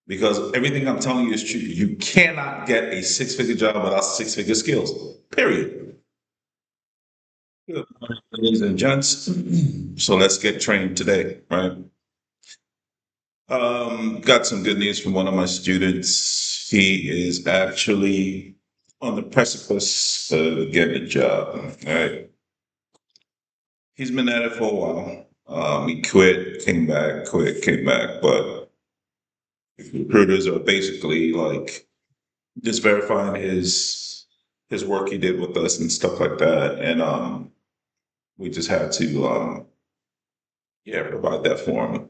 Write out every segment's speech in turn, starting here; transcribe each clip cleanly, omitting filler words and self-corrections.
because everything I'm telling you is true. You cannot get a six-figure job without six-figure skills. Period. Good morning, ladies and gents. So let's get trained today, right? Got some good news from one of my students. He is actually on the precipice of getting a job. All right. He's been at it for a while. He quit, came back, quit, came back, but recruiters are basically like just verifying his work he did with us and stuff like that. And we just had to yeah, provide that for him.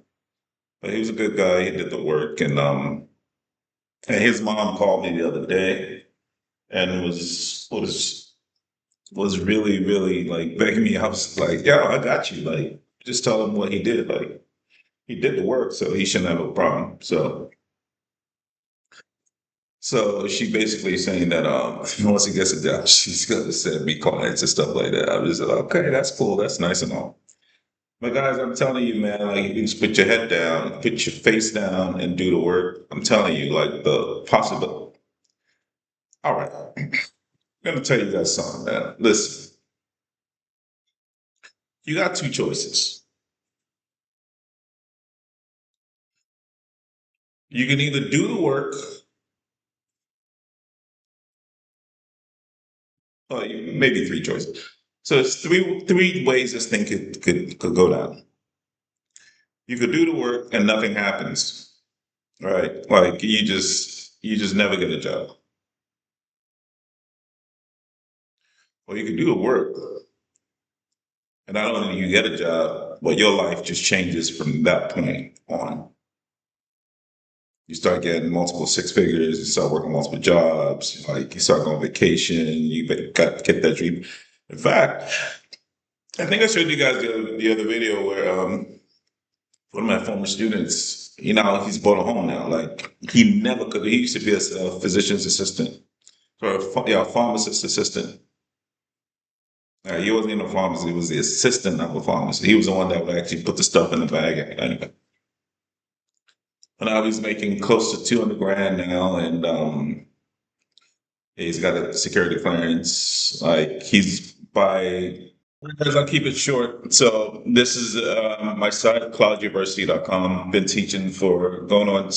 But he was a good guy. He did the work, and his mom called me the other day and was really really like begging me. I was like, "Yeah, I got you. Like, just tell him what he did. Like, he did the work, so he shouldn't have a problem." So she basically saying that once he gets a job, she's gonna send me clients and stuff like that. I'm just like, okay, that's cool, that's nice and all. But guys, I'm telling you, man, like you just put your head down, put your face down, and do the work. I'm telling you, like the possible. All right, I'm gonna tell you guys something, man. Listen, you got two choices. You can either do the work, or maybe three choices. So it's three ways this thing could go down. You could do the work and nothing happens, right? Like you just never get a job. Or you could do the work and not only do you get a job, but your life just changes from that point on. You start getting multiple six figures, you start working multiple jobs, like you start going on vacation, you got get that dream. In fact, I think I showed you guys the other video where one of my former students, he's bought a home now. Like he never could. He used to be a physician's assistant or a pharmacist assistant. He wasn't in the pharmacy; he was the assistant of the pharmacy. He was the one that would actually put the stuff in the bag. Anyway, and now he's making close to 200 grand now, and he's got a security clearance. Like he's by. Because I'll keep it short. So this is my site, clouduniversity.com. Been teaching for going on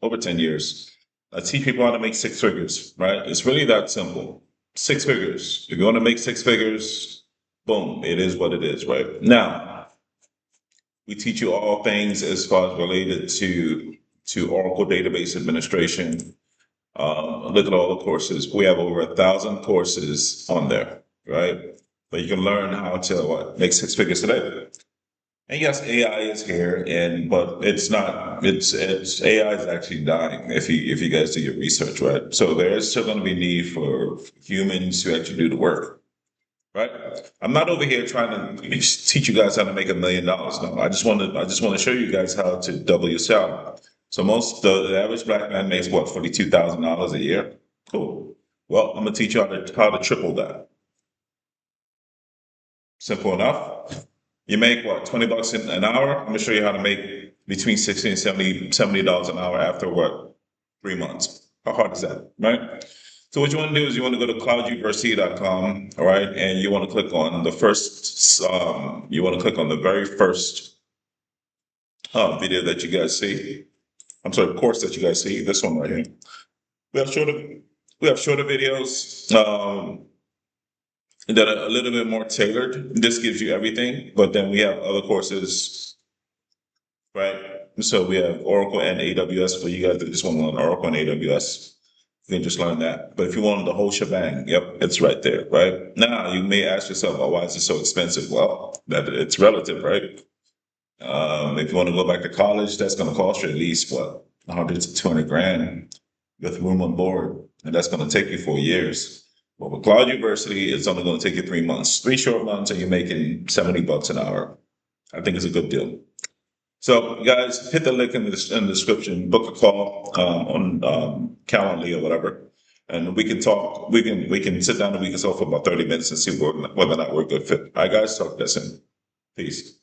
over 10 years. I teach people how to make six figures, right? It's really that simple. Six figures. If you want to make six figures, boom, it is what it is, right? Now, we teach you all things as far as related to Oracle database administration. Look at all the courses. We have over 1,000 courses on there, right? But you can learn how to make six figures today. And yes, AI is here, but it's not. It's AI is actually dying. If you guys do your research, right? So there is still going to be need for humans to actually do the work, right? I'm not over here trying to teach you guys how to make $1 million. No, I just want to show you guys how to double your salary. So the average black man makes what, $42,000 a year. Cool. Well, I'm gonna teach you how to triple that. Simple enough. You make what, 20 bucks an hour? I'm gonna show you how to make between 60 and $70 an hour after what, 3 months. How hard is that, right? So what you want to do is you want to go to clouduniversity.com, all right, and you want to click on the first. You want to click on the very first video that you guys see. I'm sorry, course that you guys see. This one right here. We have shorter. We have shorter videos that are a little bit more tailored. This gives you everything, but then we have other courses, right? So we have Oracle and AWS for you guys that just want to learn Oracle and AWS. You can just learn that. But if you want the whole shebang, yep, it's right there, right? Now you may ask yourself, well, why is it so expensive? Well, that it's relative, right? If you want to go back to college, that's going to cost you at least what, 100 to 200 grand with room on board, and that's going to take you 4 years. But with Cloud University, it's only going to take you 3 months, 3 short months, and you're making 70 bucks an hour. I think it's a good deal. So, guys, hit the link in the description. Book a call on Calendly or whatever, and we can talk. We can sit down and we can talk for about 30 minutes and see whether or not we're a good fit. All right, guys, talk to you soon. Peace.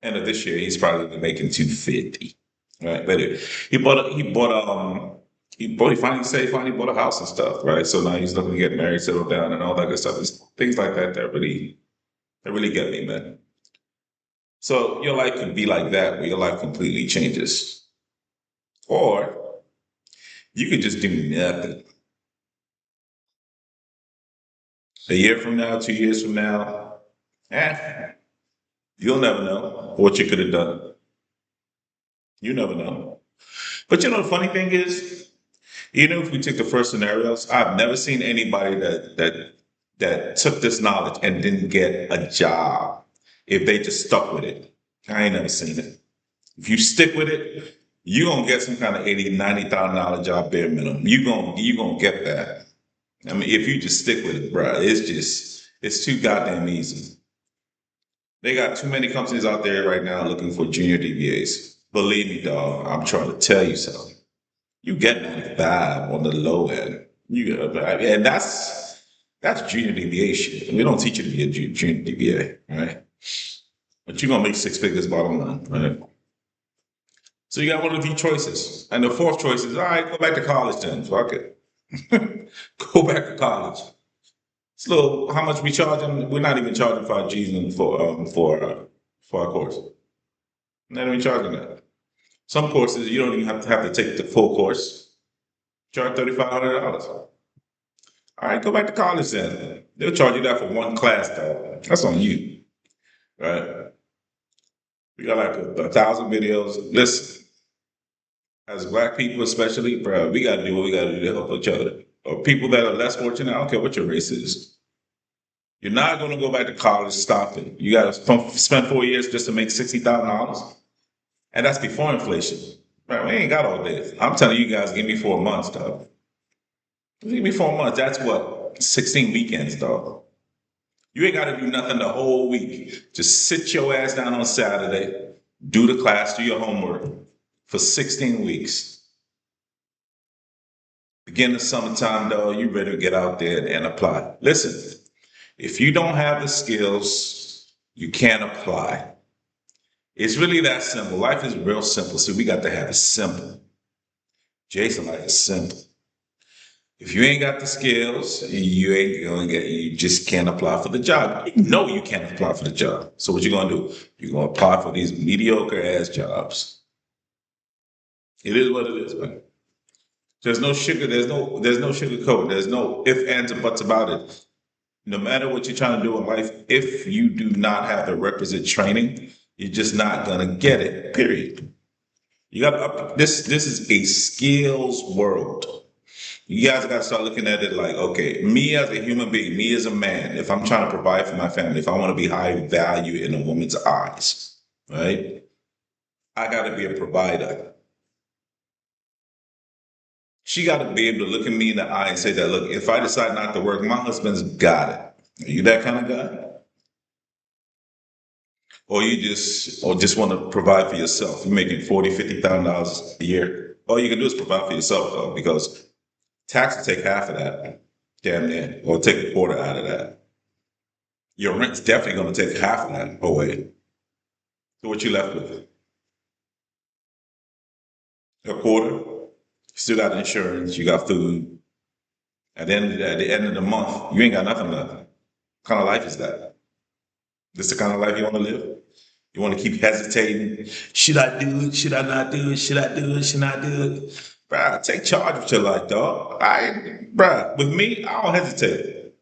End of this year, he's probably making 250. right? But he finally said he finally bought a house and stuff, right? So now he's looking to get married, settle down, and all that good stuff. It's things like that that really get me, man. So your life could be like that, where your life completely changes, or you could just do nothing. A year from now, 2 years from now, eh, you'll never know what you could have done. You never know. But you know, the funny thing is, even if we take the first scenarios, I've never seen anybody that took this knowledge and didn't get a job if they just stuck with it. I ain't never seen it. If you stick with it, you're gonna get some kind of 80, $90,000 job bare minimum. You gonna get that. I mean, if you just stick with it, bro, it's too goddamn easy. They got too many companies out there right now looking for junior DBAs. Believe me, dog, I'm trying to tell you something. You get 95 on the low end. And that's junior DBA shit. We don't teach you to be a junior DBA, right? But you're gonna make six figures bottom line, right? So you got one of these choices. And the fourth choice is, all right, go back to college then. Fuck it. Go back to college. It's a little, how much we charging? We're not even charging 5Gs for our course. Not even charging that. Some courses you don't even have to take the full course. Charge $3,500. All right, go back to college then. They'll charge you that for one class though. That's on you, right? We got like a thousand videos. Listen, as black people especially, bro, we gotta do what we gotta do to help each other. Or people that are less fortunate, I don't care what your race is. You're not gonna go back to college, stop it. You gotta spend 4 years just to make $60,000. And that's before inflation. Right, we ain't got all this. I'm telling you guys, give me 4 months, dog. Give me 4 months. That's what? 16 weekends, dog. You ain't got to do nothing the whole week. Just sit your ass down on Saturday, do the class, do your homework for 16 weeks. Begin the summertime, though, you better get out there and apply. Listen, if you don't have the skills, you can't apply. It's really that simple. Life is real simple. So we got to have it simple. Jason, life is simple. If you ain't got the skills, you ain't gonna get. You just can't apply for the job. You know you can't apply for the job. So what you gonna do? You're gonna apply for these mediocre ass jobs. It is what it is, man. There's no sugar. There's no sugar coat. There's no if ands or buts about it. No matter what you're trying to do in life, if you do not have the requisite training, you're just not gonna get it. Period. You got this. This is a skills world. You guys got to start looking at it like, okay, me as a human being, me as a man, if I'm trying to provide for my family, if I want to be high value in a woman's eyes, right? I got to be a provider. She got to be able to look at me in the eye and say that, look, if I decide not to work, my husband's got it. Are you that kind of guy? Or just want to provide for yourself? You're making $40,000, $50,000 a year. All you can do is provide for yourself, though, because tax will take half of that, damn near, or take a quarter out of that. Your rent's definitely going to take half of that away. So what you left with? A quarter. You still got insurance. You got food. At the end of the month, you ain't got nothing left. What kind of life is that? This the kind of life you want to live? You want to keep hesitating? Should I do it? Should I not do it? Should I do it? Should I not do it? Bruh, take charge of your life, dog. Bruh, with me, I don't hesitate.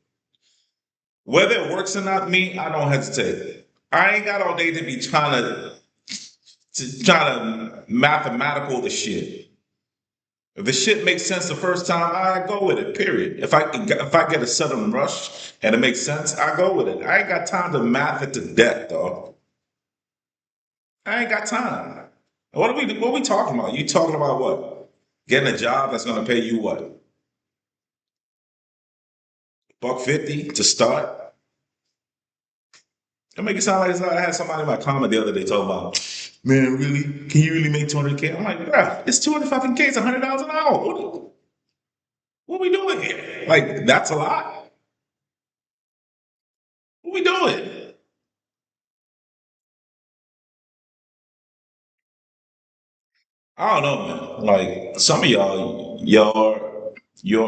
Whether it works or not, me, I don't hesitate. I ain't got all day to be trying to mathematical the shit. If the shit makes sense the first time, I go with it. Period. If I get a sudden rush and it makes sense, I go with it. I ain't got time to math it to death, dog. I ain't got time. What are we talking about? You talking about what? Getting a job that's gonna pay you what? $150 to start? That make it sound like I had somebody in my comment the other day talking about, man, really? Can you really make 200K? I'm like, bruh, it's 200 fucking K, it's $100 an hour. What are we doing here? Like, that's a lot. What are we doing? I don't know, man. Like some of your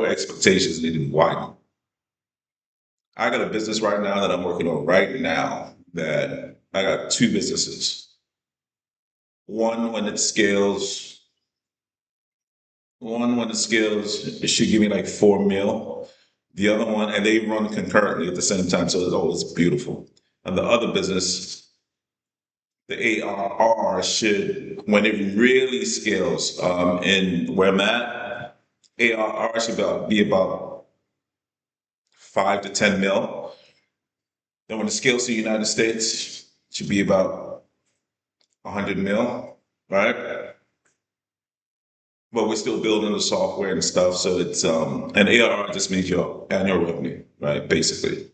expectations need to widen. I got a business right now that I'm working on right now that I got two businesses. One when it scales, one when it scales, it should give me like 4 mil. The other one, and they run concurrently at the same time, so it's always beautiful. And the other business, the ARR should, when it really scales, in where I'm at, ARR should be about 5 to 10 mil. Then when it scales to the United States, it should be about 100 mil, right? But we're still building the software and stuff, so it's and ARR just means your annual revenue, right? Basically.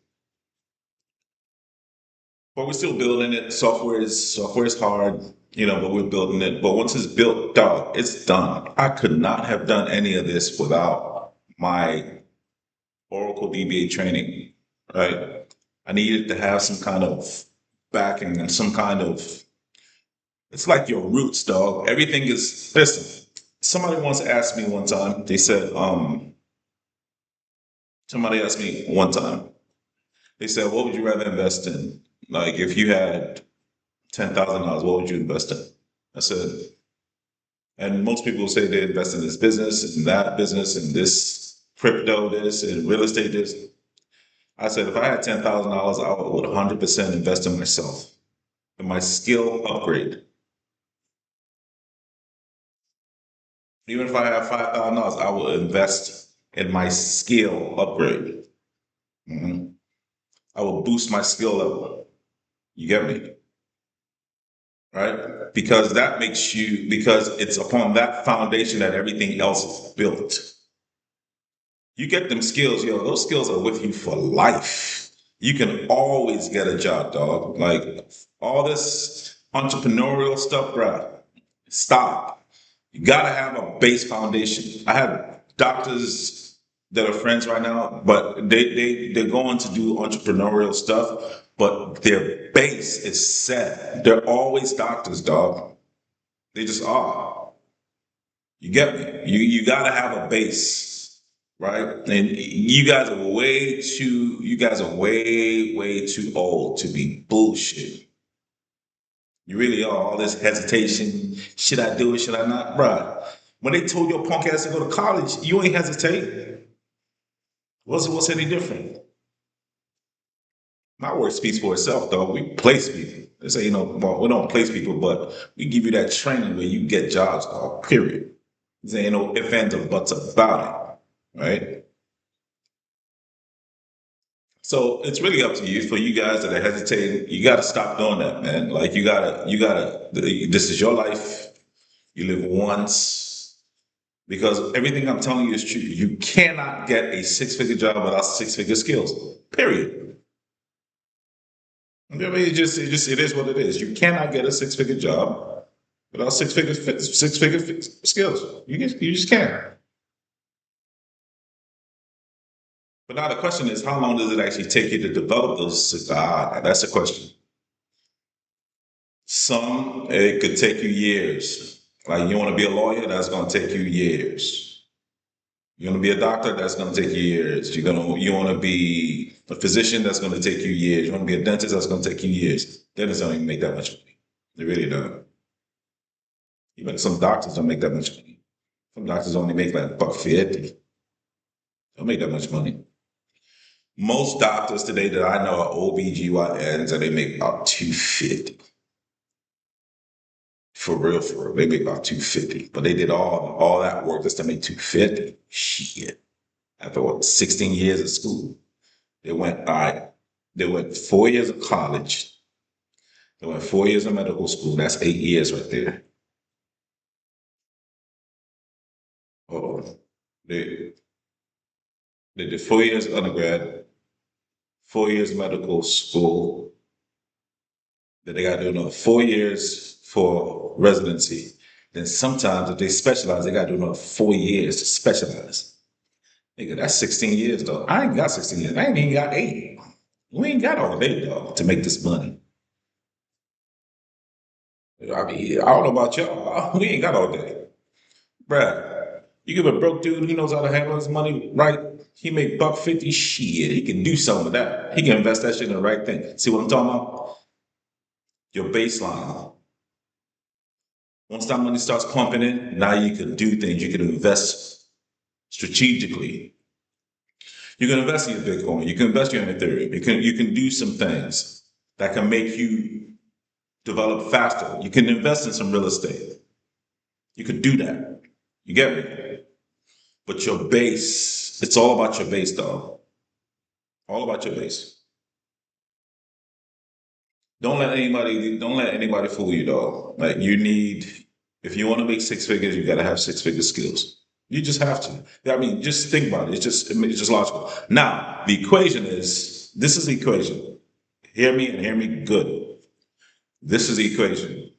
But we're still building it. Software is hard, but we're building it. But once it's built, dog, it's done. I could not have done any of this without my Oracle DBA training, right? I needed to have some kind of backing and some kind of, it's like your roots, dog. Everything is, listen, somebody once asked me one time, somebody asked me one time, they said, what would you rather invest in? Like if you had $10,000, what would you invest in? I said, and most people say they invest in this business and that business and this crypto, this and real estate, this. I said, if I had $10,000, I would 100% invest in myself, in my skill upgrade. Even if I have $5,000, I will invest in my skill upgrade. Mhm. I will boost my skill level. You get me? Right? Because it's upon that foundation that everything else is built. You get them skills, those skills are with you for life. You can always get a job, dog. Like all this entrepreneurial stuff, bruh, stop. You gotta have a base foundation. I have doctors that are friends right now, but they're going to do entrepreneurial stuff, but their base is set. They're always doctors, dog. They just are. You get me? You gotta have a base, right? And you guys are way too old to be bullshit. You really are. All this hesitation. Should I do it? Should I not? Bruh. When they told your punk ass to go to college, you ain't hesitate. What's any different? My word speaks for itself, though. We place people. They say, well, we don't place people, but we give you that training where you get jobs, dog, period. There ain't no ifs, ands, or buts about it, right? So it's really up to you. For you guys that are hesitating, you got to stop doing that, man. Like this is your life. You live once. Because everything I'm telling you is true. You cannot get a six-figure job without six-figure skills. Period. I mean, it is what it is. You cannot get a six-figure job without six-figure skills. You just can't. But now the question is, how long does it actually take you to develop those? That's the question. Some it could take you years. Like you want to be a lawyer, that's going to take you years. You want to be a doctor, that's going to take you years. You want to be a physician, that's going to take you years. You want to be a dentist, that's going to take you years. Dentists don't even make that much money. They really don't. Even some doctors don't make that much money. Some doctors only make like $1.50. Don't make that much money. Most doctors today that I know are OBGYNs and they make about 250. For real, for real. They make about 250. But they did all that work just to make 250. Shit. After 16 years of school. They went, all right. They went 4 years of college. They went 4 years of medical school. That's 8 years right there. Oh, they they did 4 years undergrad, 4 years medical school. Then they got to do another 4 years for residency. Then sometimes if they specialize, they got to do another 4 years to specialize. Nigga, that's 16 years, though. I ain't got 16 years. I ain't even got 8. We ain't got all day, dog, to make this money. I mean, I don't know about y'all. We ain't got all day. Bruh, you give a broke dude, he knows how to handle his money right. He make $150. Shit, he can do something with that. He can invest that shit in the right thing. See what I'm talking about? Your baseline. Once that money starts pumping in, now you can do things. You can invest strategically. You can invest in your Bitcoin. You can invest in your Ethereum. You can do some things that can make you develop faster. You can invest in some real estate. You could do that. You get me? But your base, it's all about your base, dog. All about your base. Don't let anybody fool you, dog. Like you need, if you want to make six figures, you gotta have six-figure skills. You just have to. I mean, just think about it. It's just logical. Now, the equation is this is the equation. Hear me and hear me good. This is the equation.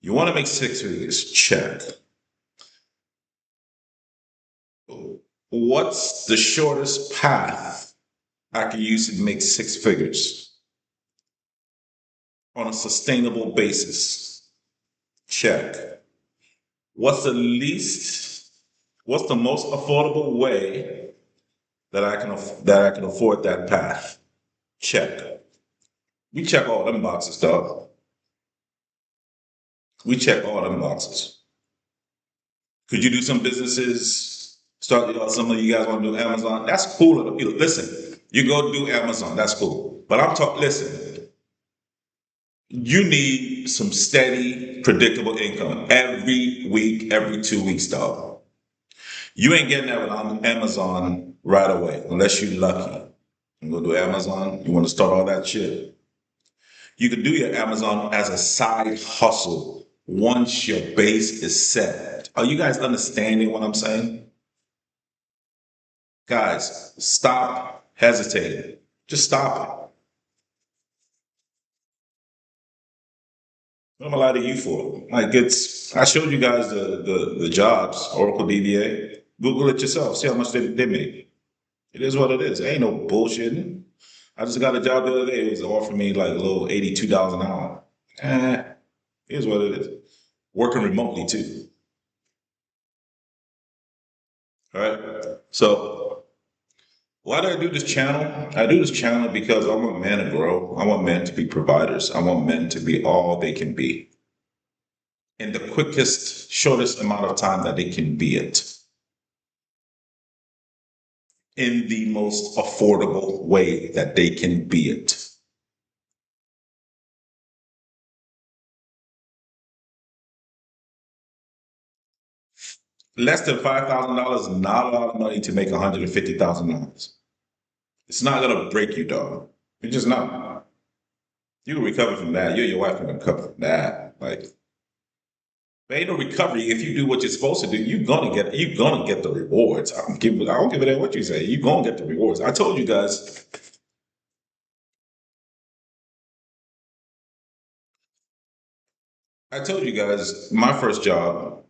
You want to make six figures, check. What's the shortest path I can use to make six figures on a sustainable basis? Check. What's the most affordable way that I can afford that path? Check. We check all them boxes, dog. We check all them boxes. Could you do some businesses? Start, some of you guys want to do Amazon. That's cool. Listen, you go do Amazon. That's cool. But I'm talking, listen, you need some steady, predictable income every week, every 2 weeks, dog. You ain't getting that with Amazon right away, unless you're lucky. You go do Amazon, you want to start all that shit. You can do your Amazon as a side hustle once your base is set. Are you guys understanding what I'm saying? Guys, stop hesitating. Just stop it. What am I lying to you for? Like I showed you guys the jobs, Oracle DBA. Google it yourself. See how much they make. It is what it is. It ain't no bullshitting. I just got a job the other day. It was offering me like a little $82 an hour. It is what it is. Working remotely too. All right. So why do I do this channel? I do this channel because I want men to grow. I want men to be providers. I want men to be all they can be in the quickest, shortest amount of time that they can be it. In the most affordable way that they can be it. Less than $5,000 is not a lot of money to make $150,000. It's not gonna break you, dog. It's just not. You can recover from that. You and your wife can recover from that. Like, there ain't no recovery if you do what you're supposed to do. You're gonna get the rewards. I don't give a damn what you say. You're gonna get the rewards. I told you guys. I told you guys my first job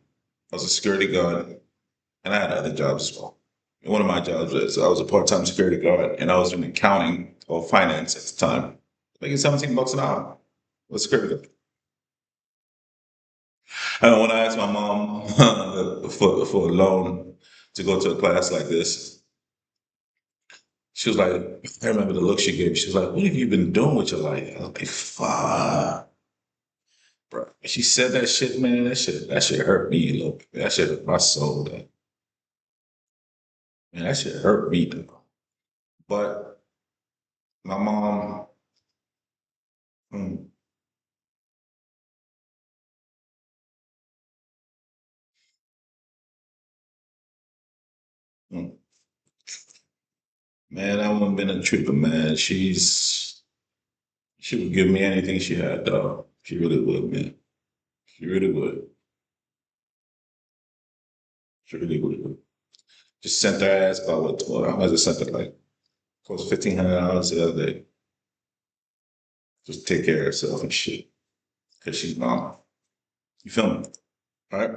was a security guard, and I had other jobs as well. And one of my jobs was I was a part-time security guard, and I was in accounting or finance at the time, making $17 an hour. Was security guard. And when I asked my mom for a loan to go to a class like this, she was like, I remember the look she gave me. She was like, what have you been doing with your life? I was like, fuck. Bro. She said that shit, man. That shit hurt me. Look, that shit hurt my soul. Man, that shit hurt me, though. But my mom, mm, mm, man, that woman been a trooper, man. She would give me anything she had, dog. She really would, man. She really would. She really would. Just sent her ass about what? How much I sent her like close to $1,500 the other day. Just take care of herself and shit. Cause she's mom. You feel me? All right.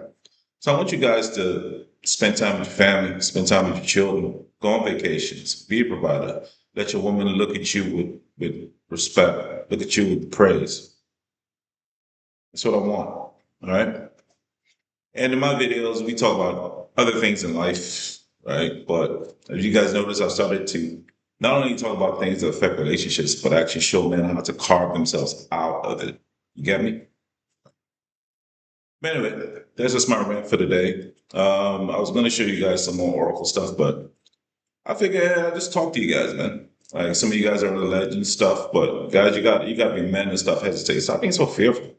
So I want you guys to spend time with your family, spend time with your children, go on vacations, be a provider. Let your woman look at you with respect, look at you with praise. That's what I want. All right. And in my videos, we talk about other things in life, right? But as you guys notice, I've started to not only talk about things that affect relationships, but actually show men how to carve themselves out of it. You get me? But anyway, that's just my rant for today. I was going to show you guys some more Oracle stuff, but I figured I'd just talk to you guys, man. Like some of you guys are on the legend stuff, but guys, you got to be men and stuff. Hesitate. Stop being so fearful.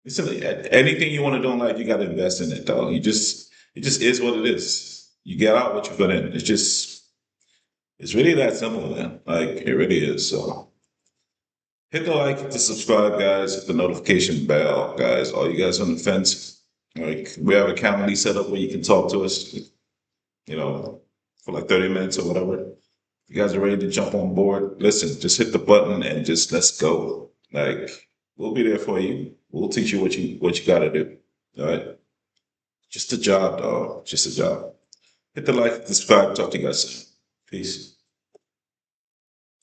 Listen, anything you want to do in life, you got to invest in it, though. It just is what it is. You get out what you put in. It's really that simple, man. Like it really is. So hit the like, hit the subscribe, guys. Hit the notification bell, guys. All you guys on the fence, like we have a calendar set up where you can talk to us, you know, for like 30 minutes or whatever. If you guys are ready to jump on board, listen, just hit the button and just let's go. Like we'll be there for you. We'll teach you what you gotta do. All right. Just a job, dog. Just a job. Hit the like, subscribe, talk to you guys soon. Peace.